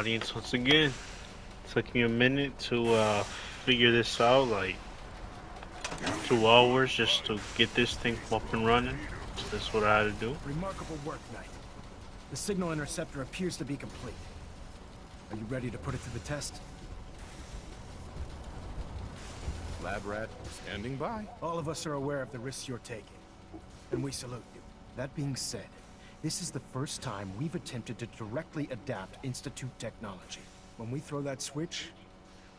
audience once again. Took me a minute to figure this out, like 2 hours just to get this thing up and running. So that's what I had to do. Remarkable work, Knight. The signal interceptor appears to be complete. Are you ready to put it to the test? Lab rat, standing by. All of us are aware of the risks you're taking, and we salute you. That being said, this is the first time we've attempted to directly adapt Institute technology. When we throw that switch,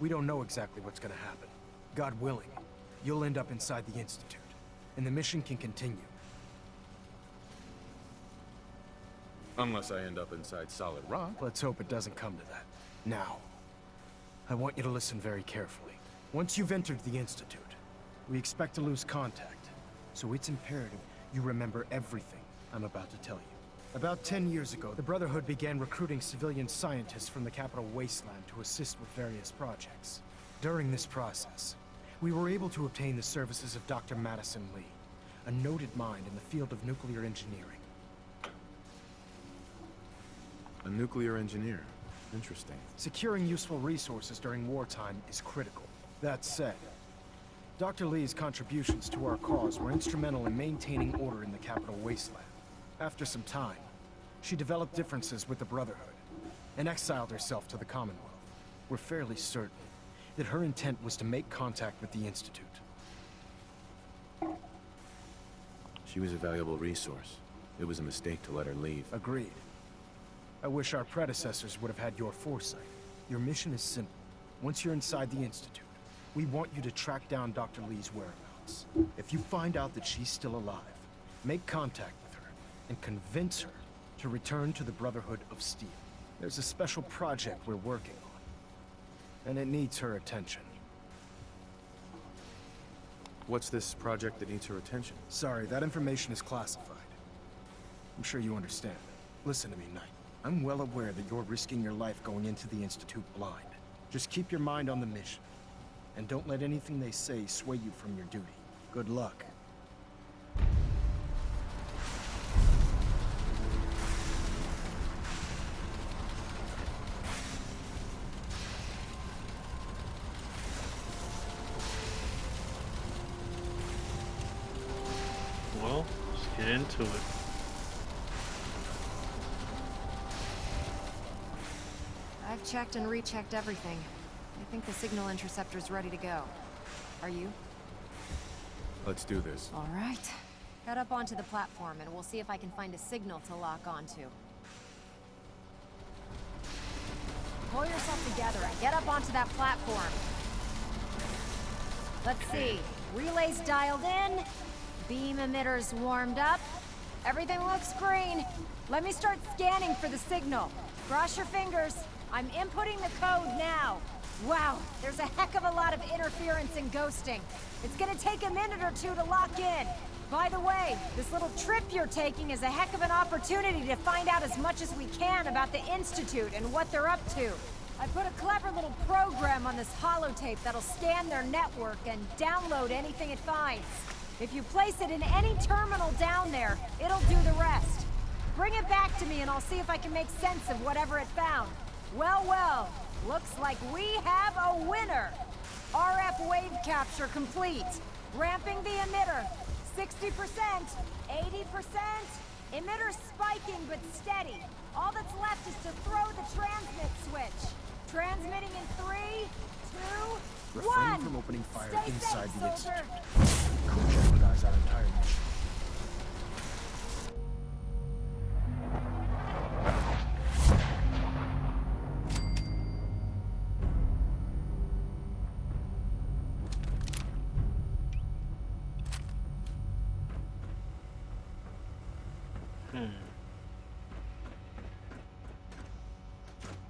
we don't know exactly what's gonna happen. God willing, you'll end up inside the Institute, and the mission can continue. Unless I end up inside solid rock. Let's hope it doesn't come to that. Now, I want you to listen very carefully. Once you've entered the Institute, we expect to lose contact, so it's imperative you remember everything I'm about to tell you. About 10 years ago, the Brotherhood began recruiting civilian scientists from the capital wasteland to assist with various projects. During this process, we were able to obtain the services of Dr. Madison Lee, a noted mind in the field of nuclear engineering. A nuclear engineer. Interesting. Securing useful resources during wartime is critical. That said, Dr. Lee's contributions to our cause were instrumental in maintaining order in the capital wasteland. After some time, she developed differences with the Brotherhood and exiled herself to the Commonwealth. We're fairly certain that her intent was to make contact with the Institute. She was a valuable resource. It was a mistake to let her leave. Agreed. I wish our predecessors would have had your foresight. Your mission is simple. Once you're inside the Institute, we want you to track down Dr. Lee's whereabouts. If you find out that she's still alive, make contact with her and convince her to return to the Brotherhood of Steel. There's a special project we're working on, and it needs her attention. What's this project that needs her attention? Sorry, that information is classified. I'm sure you understand. Listen to me, Knight. I'm well aware that you're risking your life going into the Institute blind. Just keep your mind on the mission, and don't let anything they say sway you from your duty. Good luck. Well, let's get into it. I've checked and rechecked everything. I think the signal interceptor's ready to go. Are you? Let's do this. All right. Head up onto the platform and we'll see if I can find a signal to lock onto. Pull yourself together and get up onto that platform. Let's see. Relays dialed in. Beam emitters warmed up. Everything looks green. Let me start scanning for the signal. Cross your fingers. I'm inputting the code now. Wow, there's a heck of a lot of interference and ghosting. It's gonna take a minute or two to lock in. By the way, this little trip you're taking is a heck of an opportunity to find out as much as we can about the Institute and what they're up to. I put a clever little program on this holotape that'll scan their network and download anything it finds. If you place it in any terminal down there, it'll do the rest. Bring it back to me and I'll see if I can make sense of whatever it found. Well, well, looks like we have a winner. RF wave capture complete. Ramping the emitter. 60%, 80%. Emitter spiking but steady. All that's left is to throw the transmit switch. Transmitting in 3, 2, 1. Refrain from opening fire Stay inside safe, the Institute. soldier. It could jeopardize our entire mission.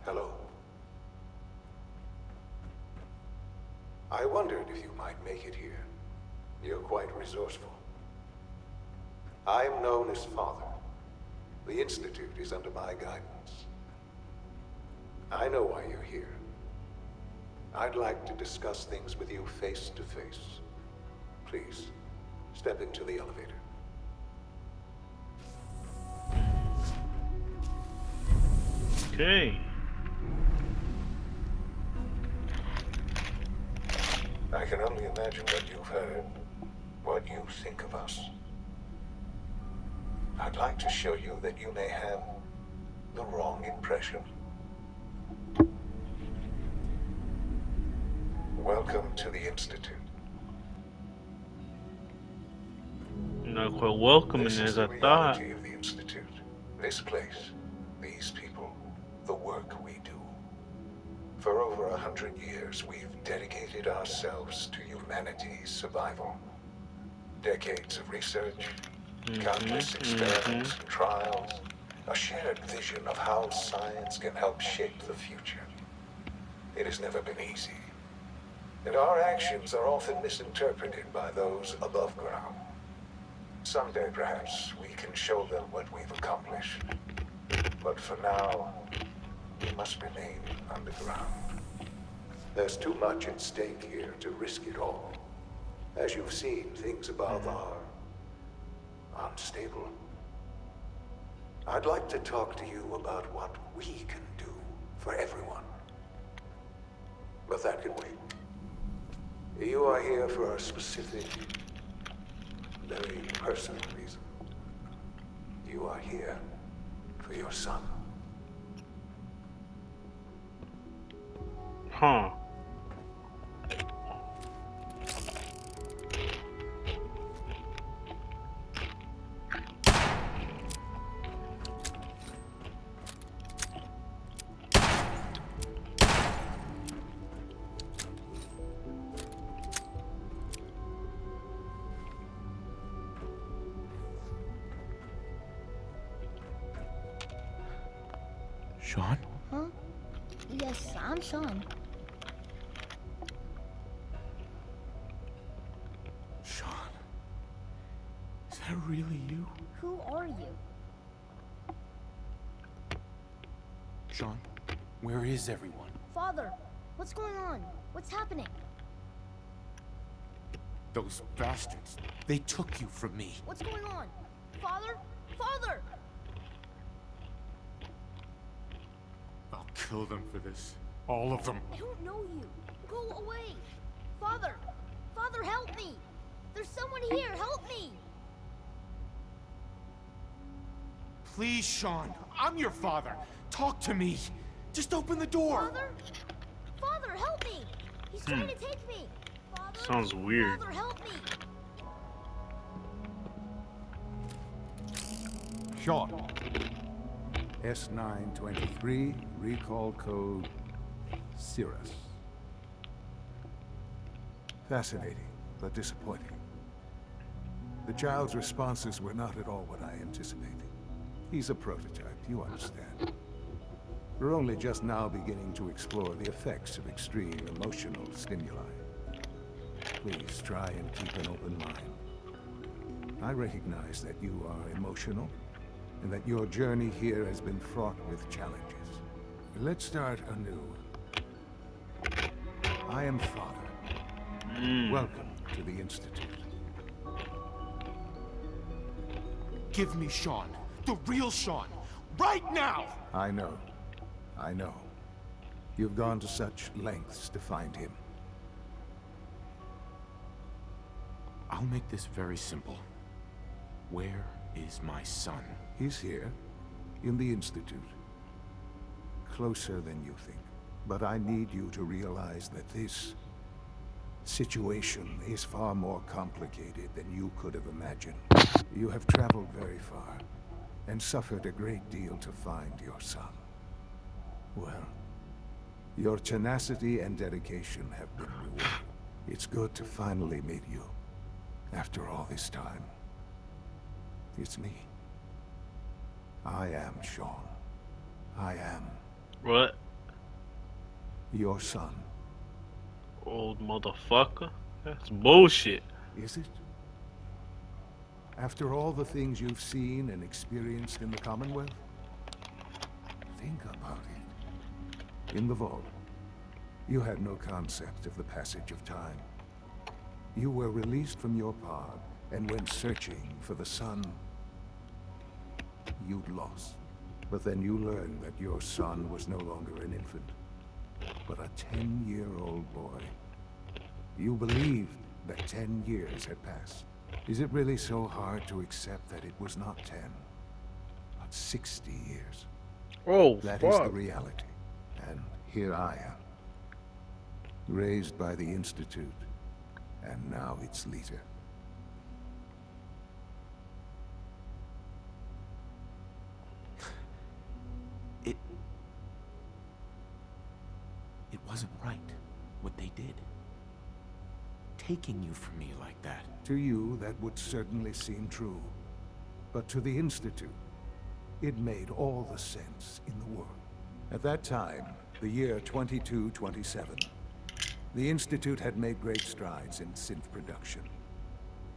Hello. I wondered if you might make it here. You're quite resourceful. I'm known as Father. The Institute is under my guidance. I know why you're here. I'd like to discuss things with you face to face. Please, step into the elevator. Okay. I can only imagine what you've heard, what you think of us. I'd like to show you that you may have the wrong impression. Welcome to the Institute. Not quite welcoming This is as the I thought. reality of the Institute. This place, these people, the work we do. For over 100 years, we've dedicated ourselves to humanity's survival. Decades of research, countless experiments and trials, a shared vision of how science can help shape the future. It has never been easy, and our actions are often misinterpreted by those above ground. Someday, perhaps, we can show them what we've accomplished. But for now, we must remain underground. There's too much at stake here to risk it all. As you've seen, things above are unstable. I'd like to talk to you about what we can do for everyone. But that can wait. You are here for a specific, very personal reason. You are here for your son. Huh. Sean? Huh? Yes, I'm Sean. Sean? Is that really you? Who are you? Sean, where is everyone? Father, what's going on? What's happening? Those bastards. They took you from me. What's going on? Father? Father! I'll kill them for this. All of them. I don't know you. Go away. Father! Father, help me! There's someone here. Help me! Please, Sean. I'm your father. Talk to me. Just open the door. Father? Father, help me! He's trying to take me! Father? Sounds weird. Father, help me! Sean. S923, recall code Cirrus. Fascinating, but disappointing. The child's responses were not at all what I anticipated. He's a prototype, you understand. We're only just now beginning to explore the effects of extreme emotional stimuli. Please try and keep an open mind. I recognize that you are emotional, and that your journey here has been fraught with challenges. Let's start anew. I am Father. Welcome to the Institute. Give me Sean. The real Sean. Right now! I know. I know. You've gone to such lengths to find him. I'll make this very simple. Where is my son? He's here, in the Institute. Closer than you think. But I need you to realize that this situation is far more complicated than you could have imagined. You have traveled very far, and suffered a great deal to find your son. Well, your tenacity and dedication have been rewarded. It's good to finally meet you, after all this time. It's me. I am Sean. I am What? your son. Old motherfucker? That's bullshit. Is it? After all the things you've seen and experienced in the Commonwealth? Think about it. In the Vault, you had no concept of the passage of time. You were released from your pod and went searching for the son you'd lost. But then you learned that your son was no longer an infant, but a 10-year-old boy. You believed that 10 years had passed. Is it really so hard to accept that it was not 10, but 60 years? Oh, That is the fuck. reality. And here I am. Raised by the Institute, and now its leader. It wasn't right, what they did. Taking you from me like that. To you, that would certainly seem true. But to the Institute, it made all the sense in the world. At that time, the year 2227, the Institute had made great strides in synth production.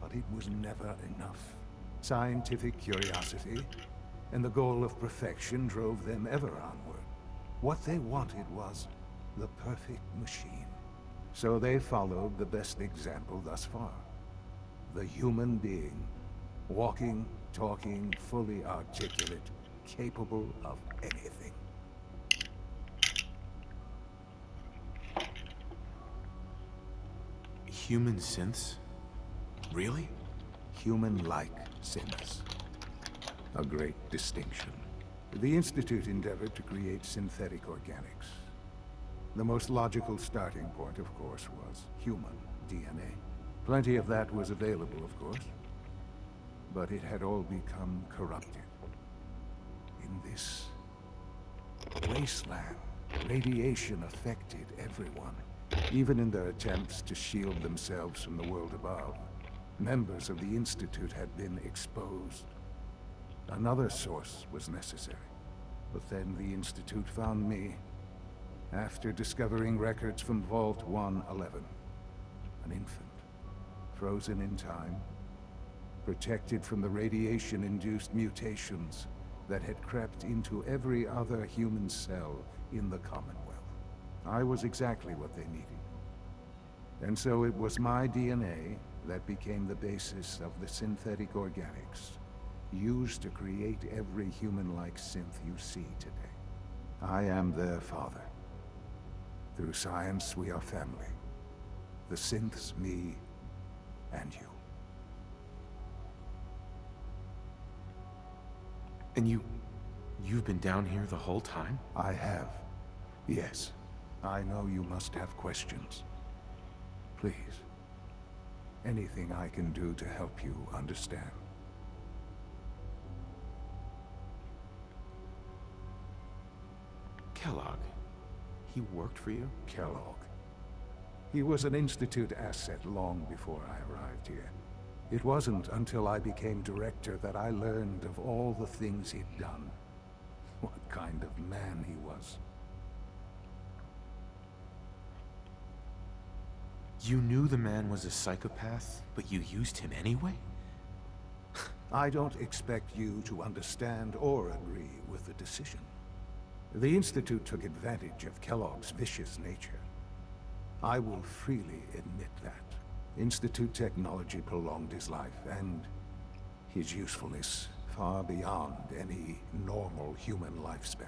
But it was never enough. Scientific curiosity and the goal of perfection drove them ever onward. What they wanted was the perfect machine. So they followed the best example thus far. The human being. Walking, talking, fully articulate, capable of anything. Human synths? Really? Human-like synths. A great distinction. The Institute endeavored to create synthetic organics. The most logical starting point, of course, was human DNA. Plenty of that was available, of course. But it had all become corrupted. In this wasteland, radiation affected everyone. Even in their attempts to shield themselves from the world above, members of the Institute had been exposed. Another source was necessary. But then the Institute found me, after discovering records from Vault 111. An infant, frozen in time, protected from the radiation-induced mutations that had crept into every other human cell in the Commonwealth. I was exactly what they needed. And so it was my DNA that became the basis of the synthetic organics, used to create every human-like synth you see today. I am their father. Through science, we are family. The synths, me, and you. And you've been down here the whole time? I have. Yes. I know you must have questions. Please. Anything I can do to help you understand. Kellogg. He worked for you? Kellogg. He was an Institute asset long before I arrived here. It wasn't until I became director that I learned of all the things he'd done. What kind of man he was. You knew the man was a psychopath, but you used him anyway? I don't expect you to understand or agree with the decision. The Institute took advantage of Kellogg's vicious nature. I will freely admit that. Institute technology prolonged his life, and his usefulness far beyond any normal human lifespan.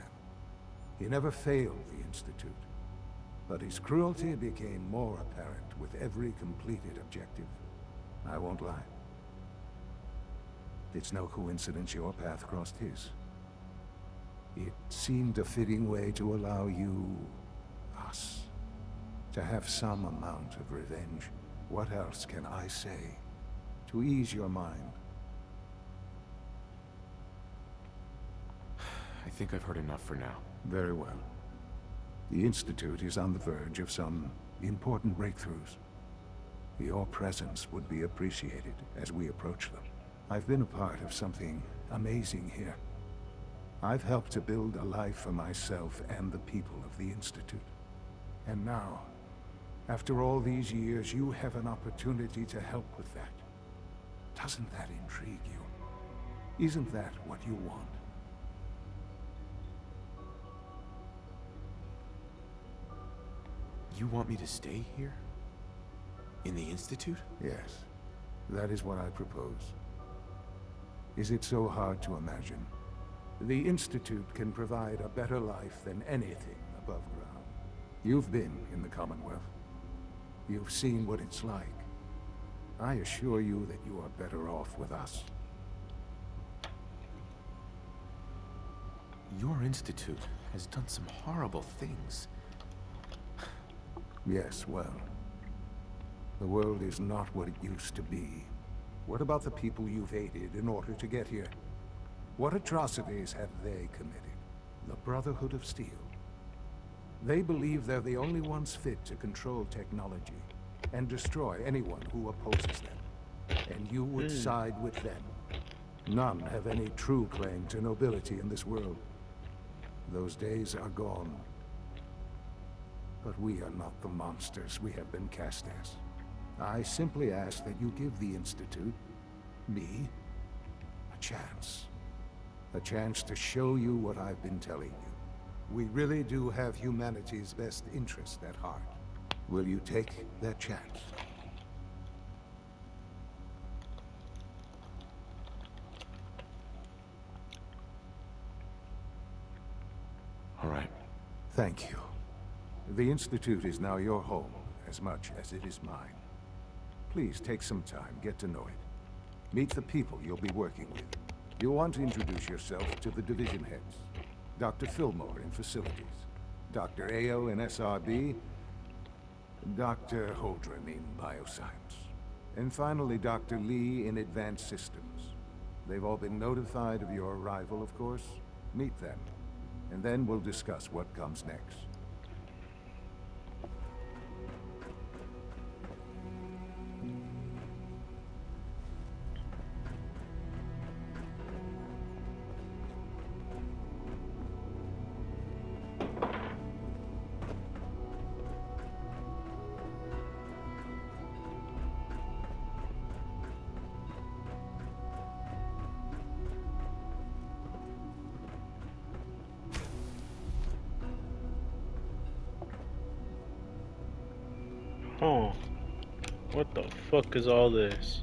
He never failed the Institute, but his cruelty became more apparent with every completed objective. I won't lie. It's no coincidence your path crossed his. It seemed a fitting way to allow you, us, to have some amount of revenge. What else can I say to ease your mind? I think I've heard enough for now. Very well. The Institute is on the verge of some important breakthroughs. Your presence would be appreciated as we approach them. I've been a part of something amazing here. I've helped to build a life for myself and the people of the Institute. And now, after all these years, you have an opportunity to help with that. Doesn't that intrigue you? Isn't that what you want? You want me to stay here? In the Institute? Yes, that is what I propose. Is it so hard to imagine? The Institute can provide a better life than anything above ground. You've been in the Commonwealth. You've seen what it's like. I assure you that you are better off with us. Your institute has done some horrible things. Yes, well, the world is not what it used to be. What about the people you've aided in order to get here? What atrocities have they committed? The Brotherhood of Steel. They believe they're the only ones fit to control technology and destroy anyone who opposes them. And you would side with them. None have any true claim to nobility in this world. Those days are gone. But we are not the monsters we have been cast as. I simply ask that you give the Institute, me, a chance. A chance to show you what I've been telling you. We really do have humanity's best interest at heart. Will you take that chance? All right. Thank you. The Institute is now your home, as much as it is mine. Please take some time, get to know it. Meet the people you'll be working with. You'll want to introduce yourself to the division heads. Dr. Fillmore in Facilities, Dr. Ayo in SRB, Dr. Holdren in Bioscience, and finally Dr. Lee in Advanced Systems. They've all been notified of your arrival, of course. Meet them, and then we'll discuss what comes next. Huh. What the fuck is all this?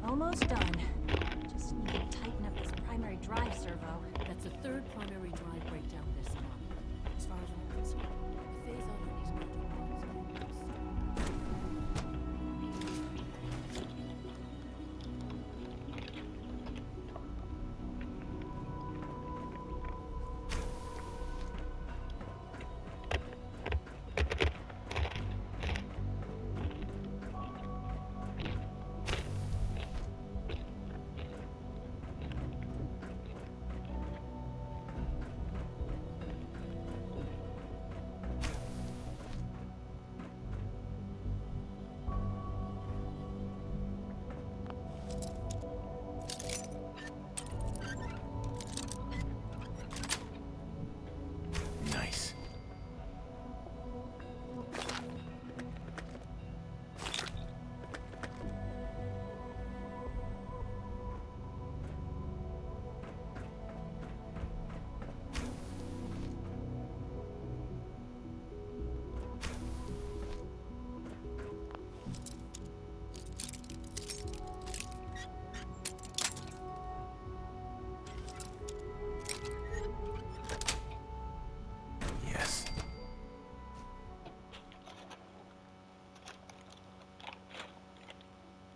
Almost done. Just need to tighten up this primary drive servo. That's the third primary drive breakdown this month. As far as I'm concerned, the phase out on these motor ones. Nice. Yes.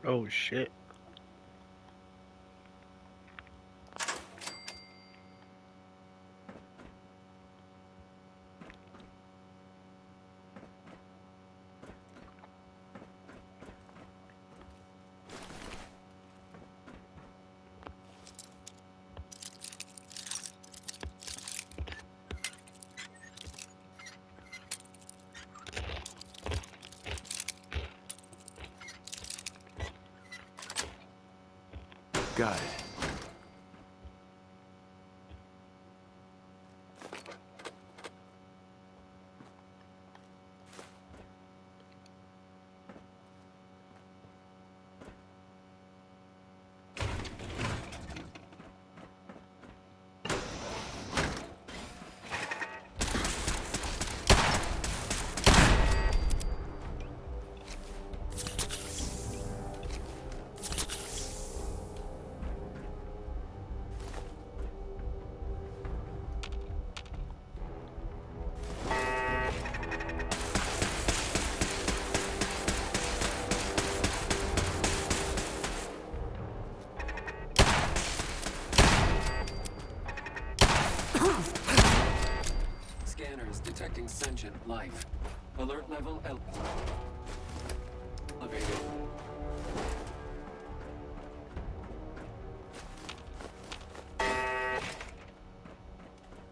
Oh shit. Got it.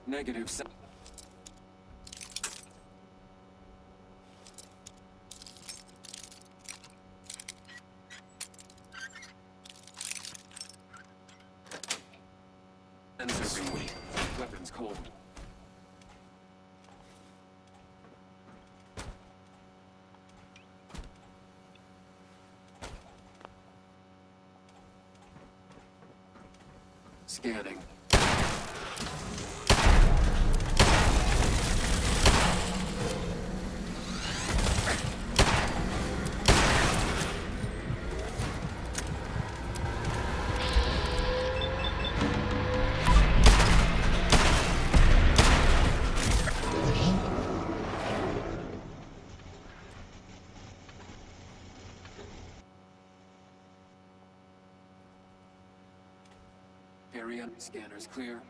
Negative. Sensor being weak. Weapons cold. Scanning. Area scanners clear.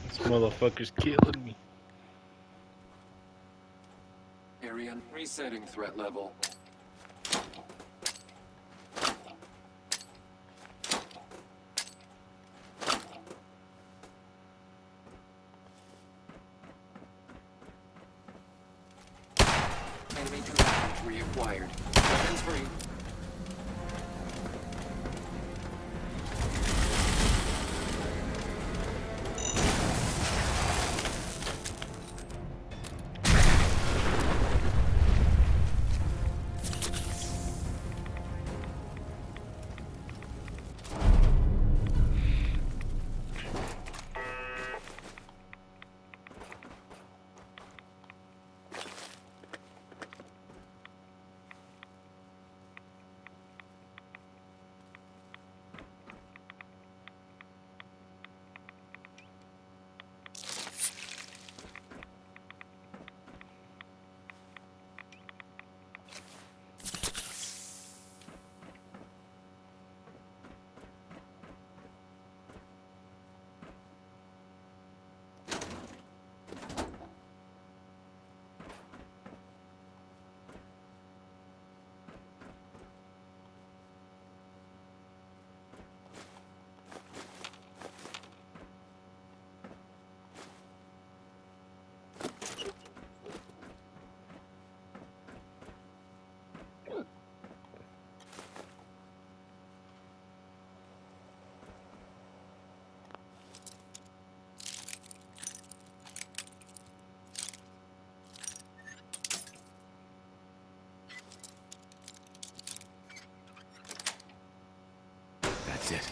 This motherfucker's killing me. Area resetting threat level. Enemy combatant reacquired. Weapons free. That's it.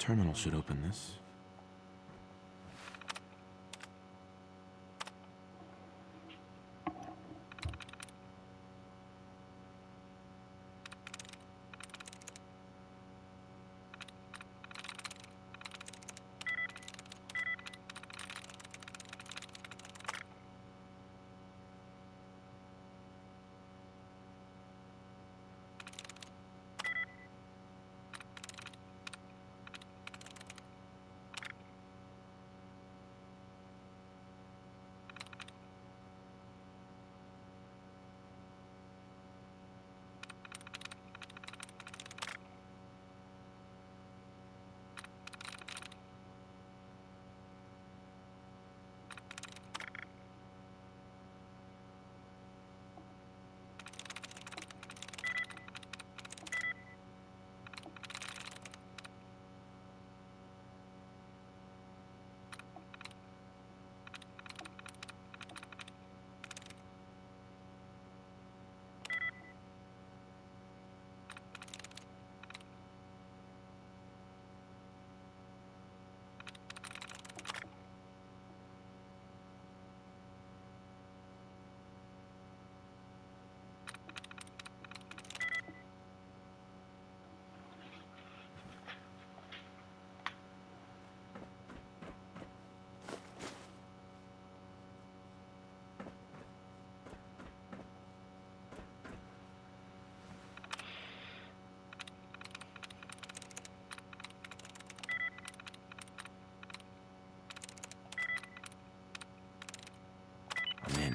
Terminal should open this. I'm in.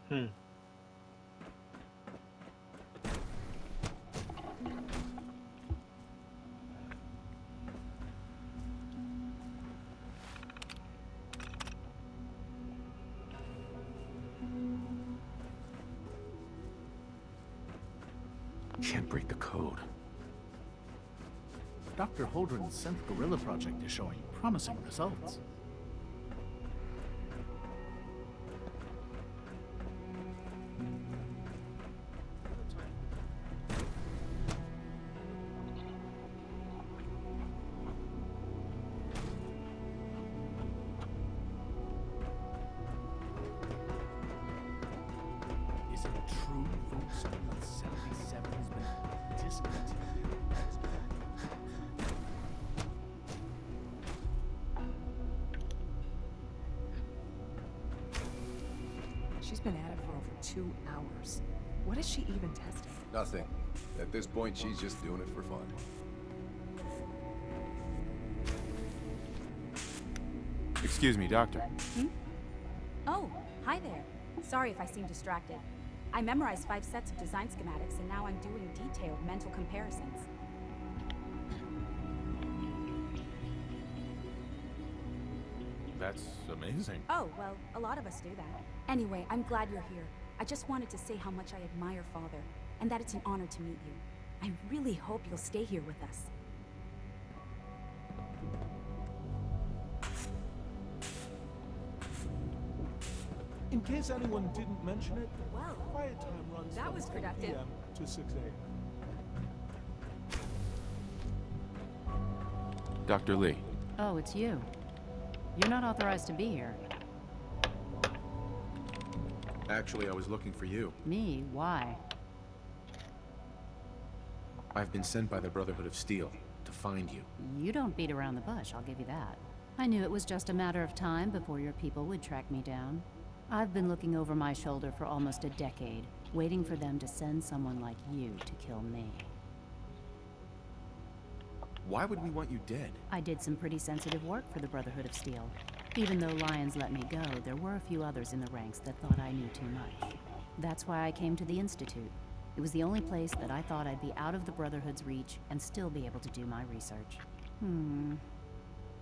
Hmm. Can't break the code. Dr. Holdren's Synth Gorilla project is showing promising results. Is it true Volkswagen 77 has been discontinued? She's been at it for over 2 hours. What is she even testing? Nothing. At this point, she's just doing it for fun. Excuse me, Doctor. Oh, hi there. Sorry if I seem distracted. I memorized 5 sets of design schematics, and now I'm doing detailed mental comparisons. That's amazing. Oh, well, a lot of us do that. Anyway, I'm glad you're here. I just wanted to say how much I admire Father, and that it's an honor to meet you. I really hope you'll stay here with us. In case anyone didn't mention it, Well, quiet time runs that from was 10 productive. PM to 6 a.m. Dr. Lee. Oh, it's you. You're not authorized to be here. Actually, I was looking for you. Me? Why? I've been sent by the Brotherhood of Steel to find you. You don't beat around the bush, I'll give you that. I knew it was just a matter of time before your people would track me down. I've been looking over my shoulder for almost a decade, waiting for them to send someone like you to kill me. Why would we want you dead? I did some pretty sensitive work for the Brotherhood of Steel. Even though Lyons let me go, there were a few others in the ranks that thought I knew too much. That's why I came to the Institute. It was the only place that I thought I'd be out of the Brotherhood's reach and still be able to do my research.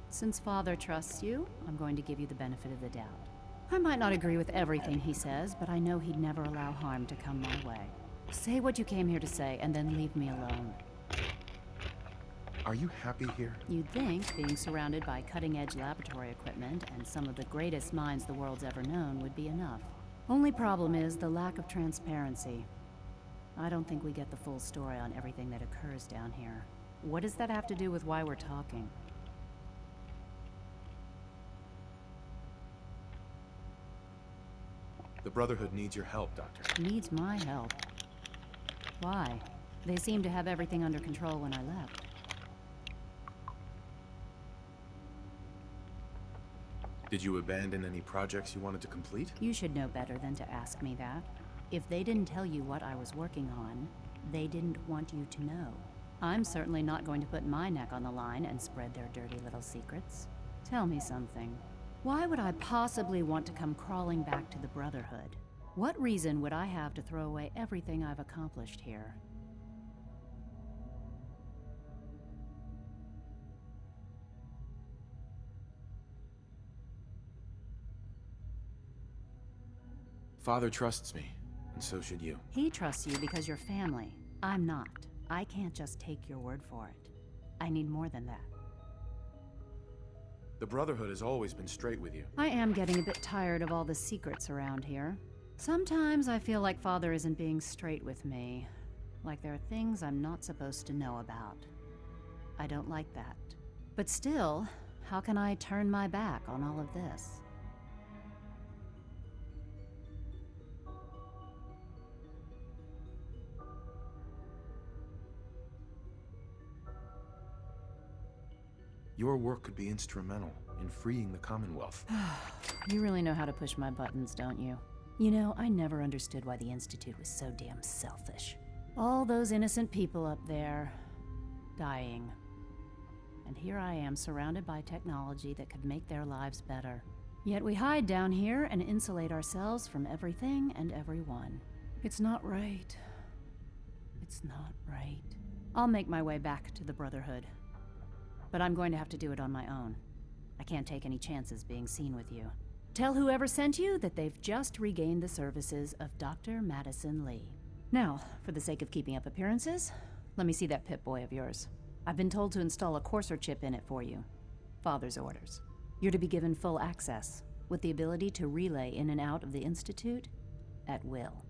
Since Father trusts you, I'm going to give you the benefit of the doubt. I might not agree with everything he says, but I know he'd never allow harm to come my way. Say what you came here to say, and then leave me alone. Are you happy here? You'd think being surrounded by cutting-edge laboratory equipment and some of the greatest minds the world's ever known would be enough. Only problem is the lack of transparency. I don't think we get the full story on everything that occurs down here. What does that have to do with why we're talking? The Brotherhood needs your help, Doctor. Needs my help. Why? They seemed to have everything under control when I left. Did you abandon any projects you wanted to complete? You should know better than to ask me that. If they didn't tell you what I was working on, they didn't want you to know. I'm certainly not going to put my neck on the line and spread their dirty little secrets. Tell me something. Why would I possibly want to come crawling back to the Brotherhood? What reason would I have to throw away everything I've accomplished here? Father trusts me, and so should you. He trusts you because you're family. I'm not. I can't just take your word for it. I need more than that. The Brotherhood has always been straight with you. I am getting a bit tired of all the secrets around here. Sometimes I feel like Father isn't being straight with me. Like there are things I'm not supposed to know about. I don't like that. But still, how can I turn my back on all of this? Your work could be instrumental in freeing the Commonwealth. You really know how to push my buttons, don't you? You know, I never understood why the Institute was so damn selfish. All those innocent people up there, dying. And here I am, surrounded by technology that could make their lives better. Yet we hide down here and insulate ourselves from everything and everyone. It's not right. It's not right. I'll make my way back to the Brotherhood. But I'm going to have to do it on my own. I can't take any chances being seen with you. Tell whoever sent you that they've just regained the services of Dr. Madison Lee. Now, for the sake of keeping up appearances, let me see that Pip-Boy of yours. I've been told to install a courser chip in it for you. Father's orders. You're to be given full access, with the ability to relay in and out of the Institute at will.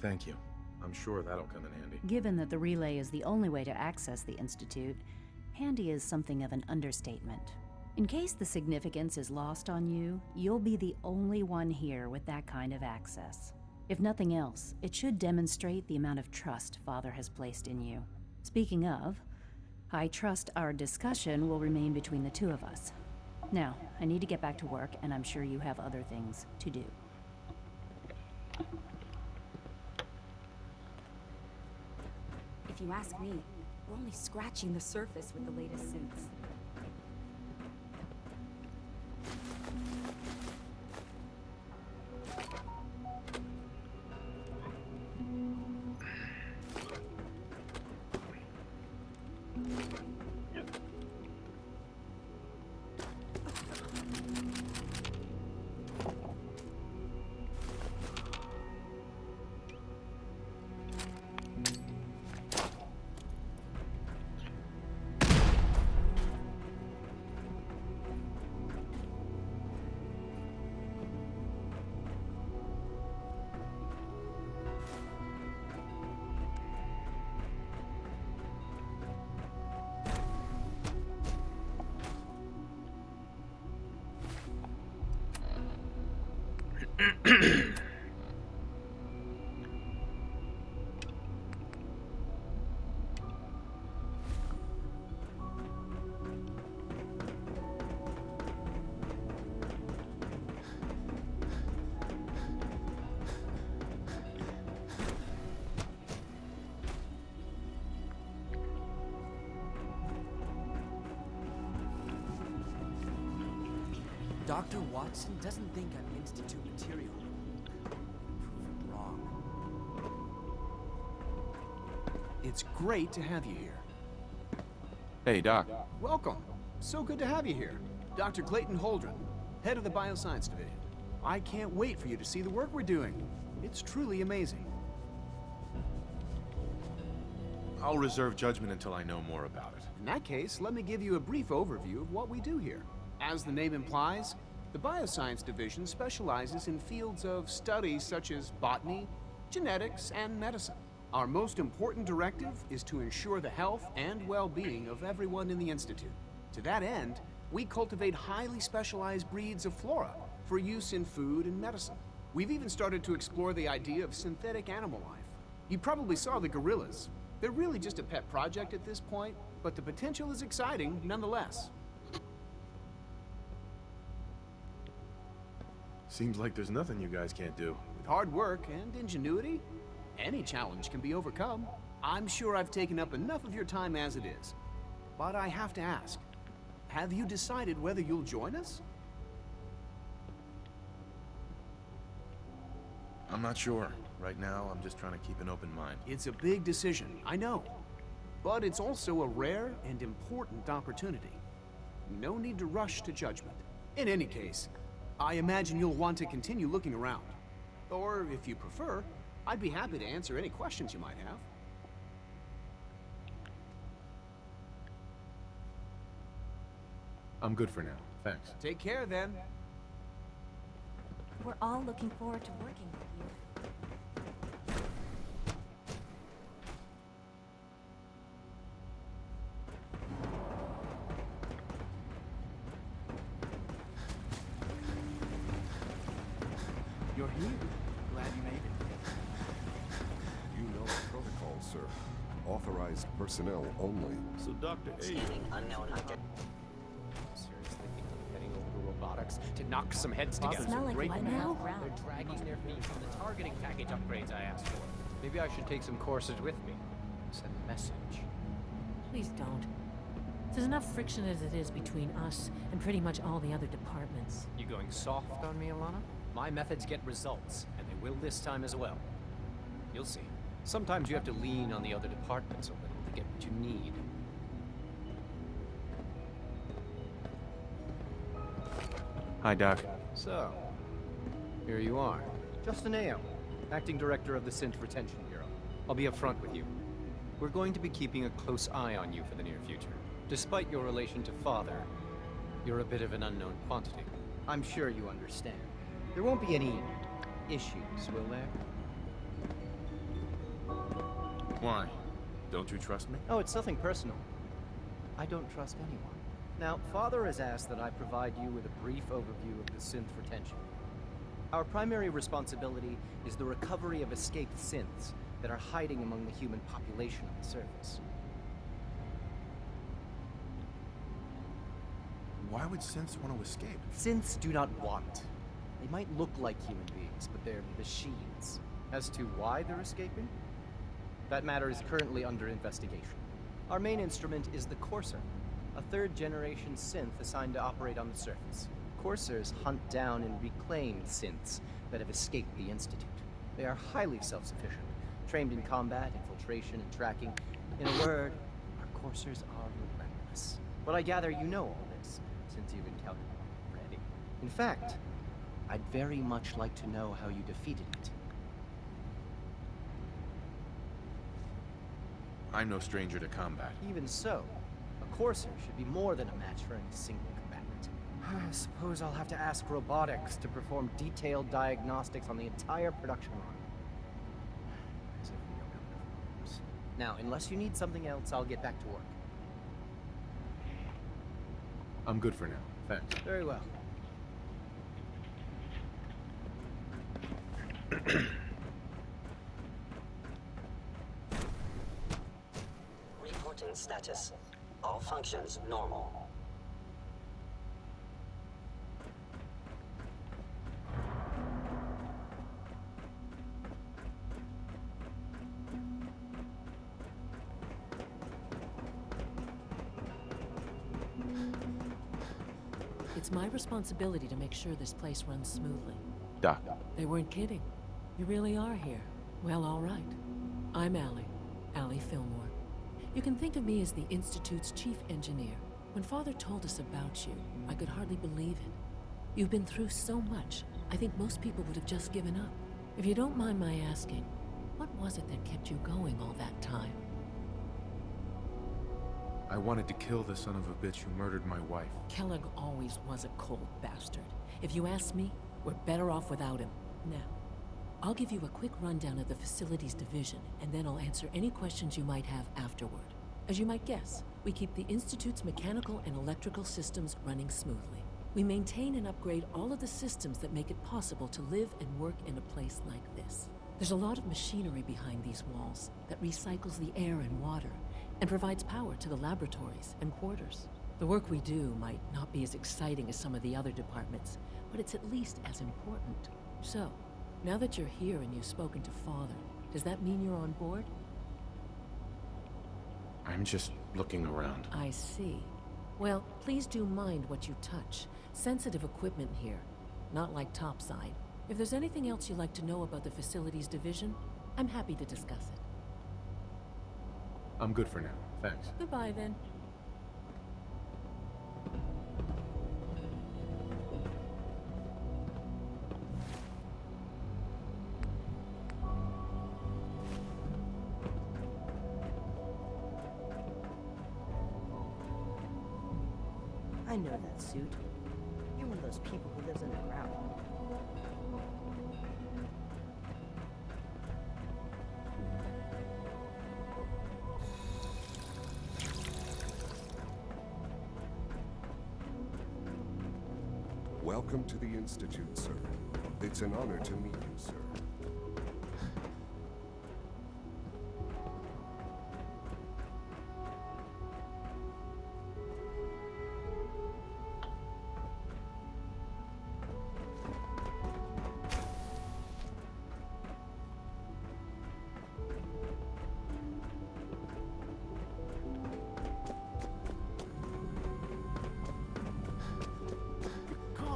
Thank you. I'm sure that'll come in handy. Given that the relay is the only way to access the Institute, handy is something of an understatement. In case the significance is lost on you, you'll be the only one here with that kind of access. If nothing else, it should demonstrate the amount of trust Father has placed in you. Speaking of, I trust our discussion will remain between the two of us. Now, I need to get back to work, and I'm sure you have other things to do. If you ask me, we're only scratching the surface with the latest synths. Dr. Watson doesn't think I'm Institute material. Prove him wrong. It's great to have you here. Hey, Doc. Welcome. So good to have you here. Dr. Clayton Holdren, head of the Bioscience Division. I can't wait for you to see the work we're doing. It's truly amazing. I'll reserve judgment until I know more about it. In that case, let me give you a brief overview of what we do here. As the name implies, the Bioscience Division specializes in fields of study such as botany, genetics, and medicine. Our most important directive is to ensure the health and well-being of everyone in the Institute. To that end, we cultivate highly specialized breeds of flora for use in food and medicine. We've even started to explore the idea of synthetic animal life. You probably saw the gorillas. They're really just a pet project at this point, but the potential is exciting nonetheless. Seems like there's nothing you guys can't do. With hard work and ingenuity, any challenge can be overcome. I'm sure I've taken up enough of your time as it is. But I have to ask, have you decided whether you'll join us? I'm not sure. Right now, I'm just trying to keep an open mind. It's a big decision, I know. But it's also a rare and important opportunity. No need to rush to judgment. In any case, I imagine you'll want to continue looking around. Or, if you prefer, I'd be happy to answer any questions you might have. I'm good for now. Thanks. Take care, then. We're all looking forward to working with you. You're here. Glad you made it. You know the protocol, sir. Authorized personnel only. So Dr. A... Unknown object. Seriously thinking of heading over to robotics to knock some heads Does it together. smell like Great what enough. now? They're dragging their feet from the targeting package upgrades I asked for. Maybe I should take some courses with me. Send a message. Please don't. There's enough friction as it is between us and pretty much all the other departments. You going soft on me, Alana? My methods get results, and they will this time as well. You'll see. Sometimes you have to lean on the other departments a little to get what you need. Hi, Doc. So, here you are. Justin Ayo, Acting Director of the Synth Retention Bureau. I'll be upfront with you. We're going to be keeping a close eye on you for the near future. Despite your relation to Father, you're a bit of an unknown quantity. I'm sure you understand. There won't be any issues, will there? Why? Don't you trust me? Oh, it's nothing personal. I don't trust anyone. Now, Father has asked that I provide you with a brief overview of the synth retention. Our primary responsibility is the recovery of escaped synths that are hiding among the human population on the surface. Why would synths want to escape? Synths do not want. They might look like human beings, but they're machines. As to why they're escaping? That matter is currently under investigation. Our main instrument is the Courser, a third-generation synth assigned to operate on the surface. Coursers hunt down and reclaim synths that have escaped the Institute. They are highly self-sufficient, trained in combat, infiltration, and tracking. In a word, our Coursers are relentless. But I gather you know all this, since you've encountered them already. In fact, I'd very much like to know how you defeated it. I'm no stranger to combat. Even so, a Courser should be more than a match for any single combatant. I suppose I'll have to ask robotics to perform detailed diagnostics on the entire production line. As if we don't have enough problems. Now, unless you need something else, I'll get back to work. I'm good for now. Thanks. Very well. Reporting status. All functions normal. It's my responsibility to make sure this place runs smoothly. Doc. They weren't kidding. You really are here. Well, all right. I'm Allie Fillmore. You can think of me as the Institute's chief engineer. When Father told us about you, I could hardly believe it. You've been through so much, I think most people would have just given up. If you don't mind my asking, what was it that kept you going all that time? I wanted to kill the son of a bitch who murdered my wife. Kellogg always was a cold bastard. If you ask me, we're better off without him. Now, I'll give you a quick rundown of the facilities division, and then I'll answer any questions you might have afterward. As you might guess, we keep the Institute's mechanical and electrical systems running smoothly. We maintain and upgrade all of the systems that make it possible to live and work in a place like this. There's a lot of machinery behind these walls that recycles the air and water, and provides power to the laboratories and quarters. The work we do might not be as exciting as some of the other departments, but it's at least as important. So, now that you're here and you've spoken to Father, does that mean you're on board? I'm just looking around. I see. Well, please do mind what you touch. Sensitive equipment here, not like topside. If there's anything else you'd like to know about the facilities division, I'm happy to discuss it. I'm good for now. Thanks. Goodbye, then. I know that suit. You're one of those people who lives underground. Welcome to the Institute, sir. It's an honor to meet you, sir.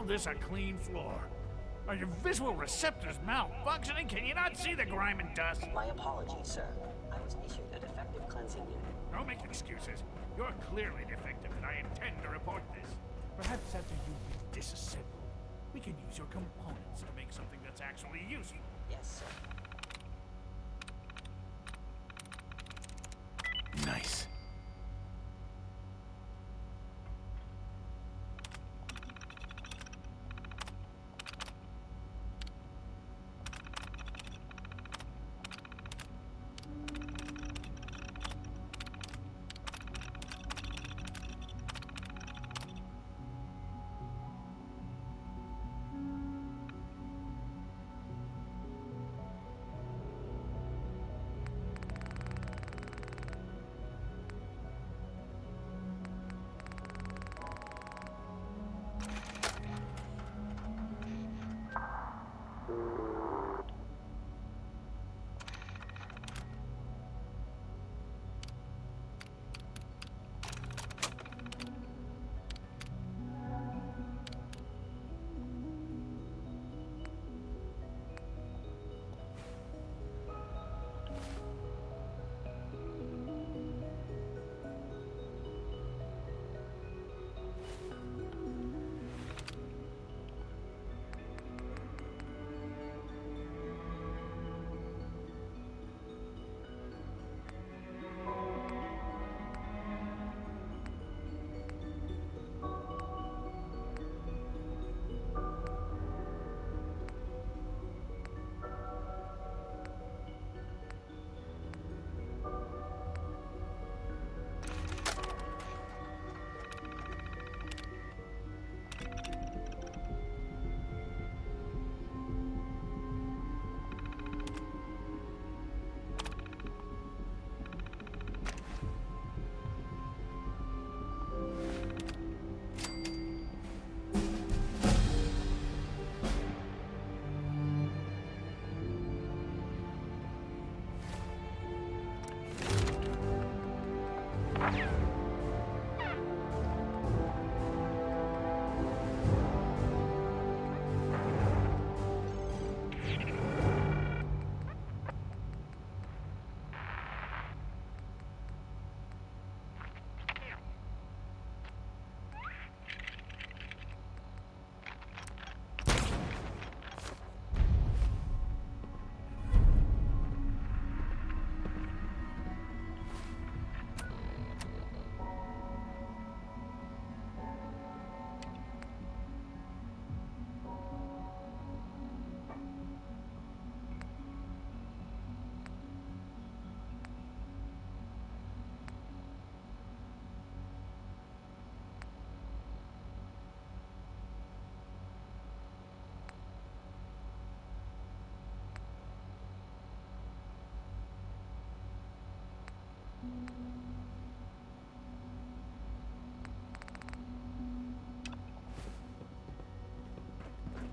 This a clean floor. Are your visual receptors malfunctioning? Can you not see the grime and dust? My apologies, sir. I was issued a defective cleansing unit. Don't make excuses. You're clearly defective, and I intend to report this. Perhaps after you've been disassembled, we can use your components to make something that's actually useful. Yes, sir. Nice.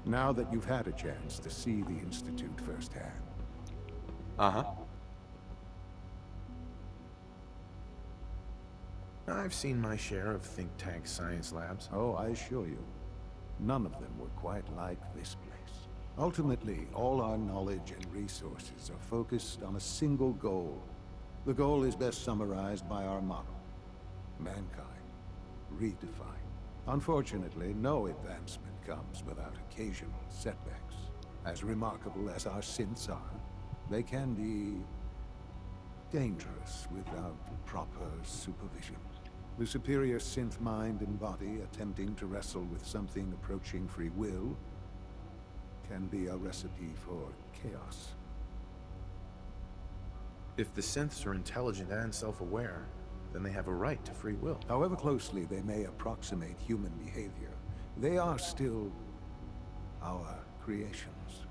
Now that you've had a chance to see the Institute firsthand. Uh-huh. I've seen my share of think tank science labs. Oh, I assure you, none of them were quite like this place. Ultimately, all our knowledge and resources are focused on a single goal. The goal is best summarized by our motto: mankind, redefined. Unfortunately, no advancement comes without occasional setbacks. As remarkable as our synths are, they can be dangerous without proper supervision. The superior synth mind and body attempting to wrestle with something approaching free will can be a recipe for chaos. If the synths are intelligent and self-aware, then they have a right to free will. However closely they may approximate human behavior, they are still our creations.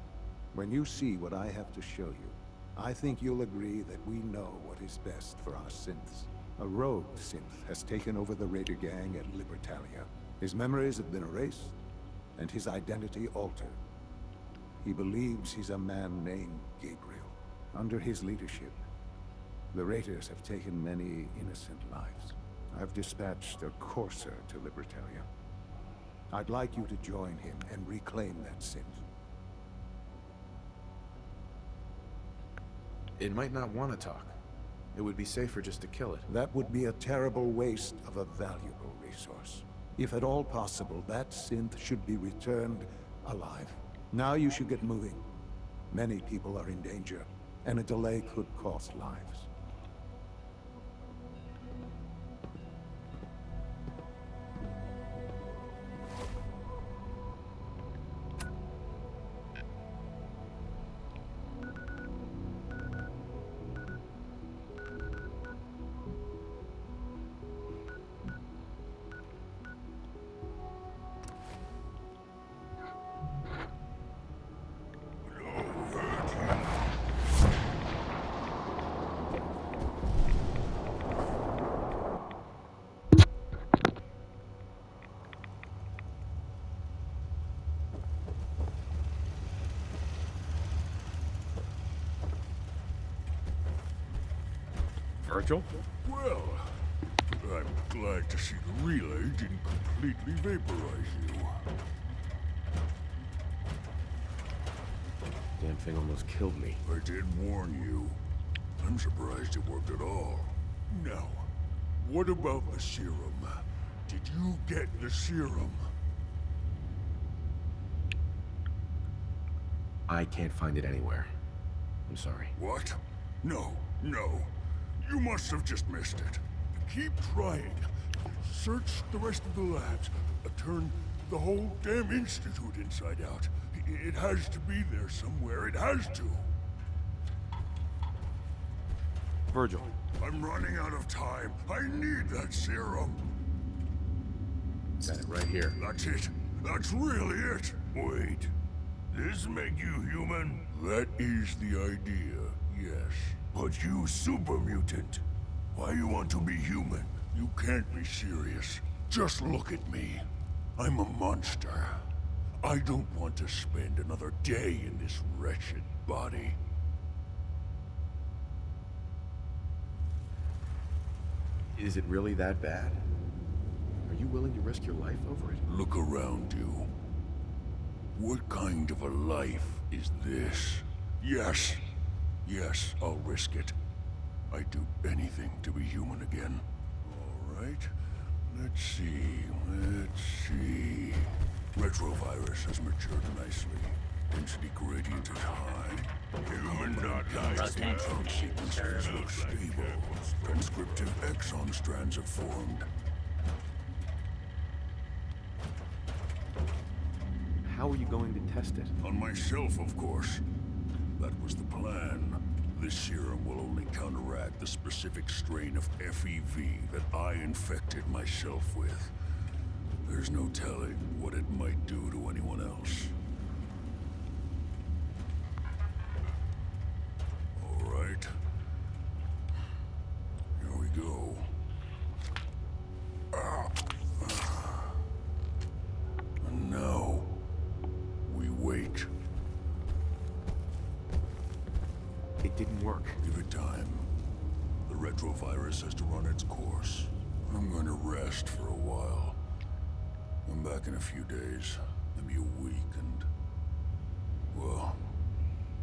When you see what I have to show you, I think you'll agree that we know what is best for our synths. A rogue synth has taken over the Raider gang at Libertalia. His memories have been erased, and his identity altered. He believes he's a man named Gabriel. Under his leadership, the Raiders have taken many innocent lives. I've dispatched a courser to Libertalia. I'd like you to join him and reclaim that synth. It might not want to talk. It would be safer just to kill it. That would be a terrible waste of a valuable resource. If at all possible, that synth should be returned alive. Now you should get moving. Many people are in danger, and a delay could cost lives. Virgil? Well, I'm glad to see the relay didn't completely vaporize you. Damn thing almost killed me. I did warn you. I'm surprised it worked at all. Now, what about the serum? Did you get the serum? I can't find it anywhere. I'm sorry. What? No. You must have just missed it. Keep trying. Search the rest of the labs. Turn the whole damn institute inside out. It has to be there somewhere. It has to. Virgil. I'm running out of time. I need that serum. Got it right here. That's it. That's really it. Wait. This make you human? That is the idea, yes. But you super mutant. Why you want to be human? You can't be serious. Just look at me. I'm a monster. I don't want to spend another day in this wretched body. Is it really that bad? Are you willing to risk your life over it? Look around you. What kind of a life is this? Yes, I'll risk it. I'd do anything to be human again. All right. Let's see. Retrovirus has matured nicely. Density gradient is high. Human not exon sequences look stable. Transcriptive exon strands have formed. How are you going to test it? On myself, of course. That was the plan. This serum will only counteract the specific strain of FEV that I infected myself with. There's no telling what it might do to anyone else. All right. Here we go. And now, we didn't work. Give it time. The retrovirus has to run its course. I'm gonna rest for a while. I'm back in a few days, maybe a week, and... well,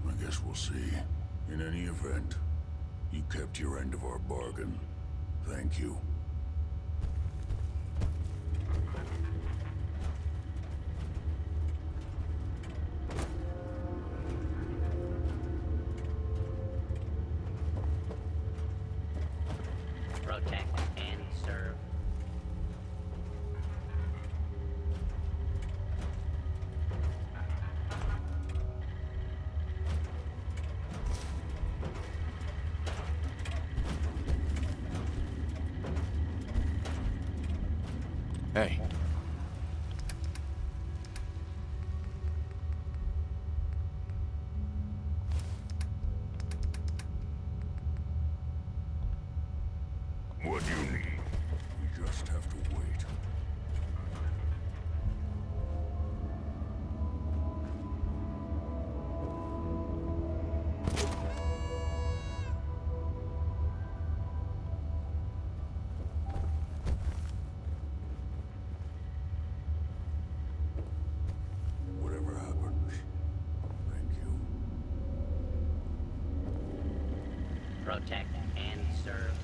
I guess we'll see. In any event, you kept your end of our bargain. Thank you. Protect and serve. Hey. What do you need? We just have to wait. Whatever happens, thank you. Protect and serve.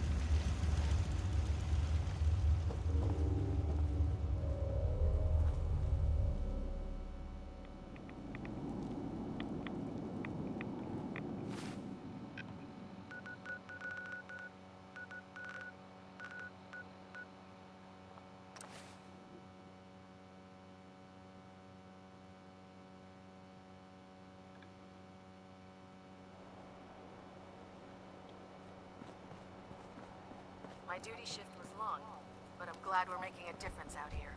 My duty shift was long, but I'm glad we're making a difference out here.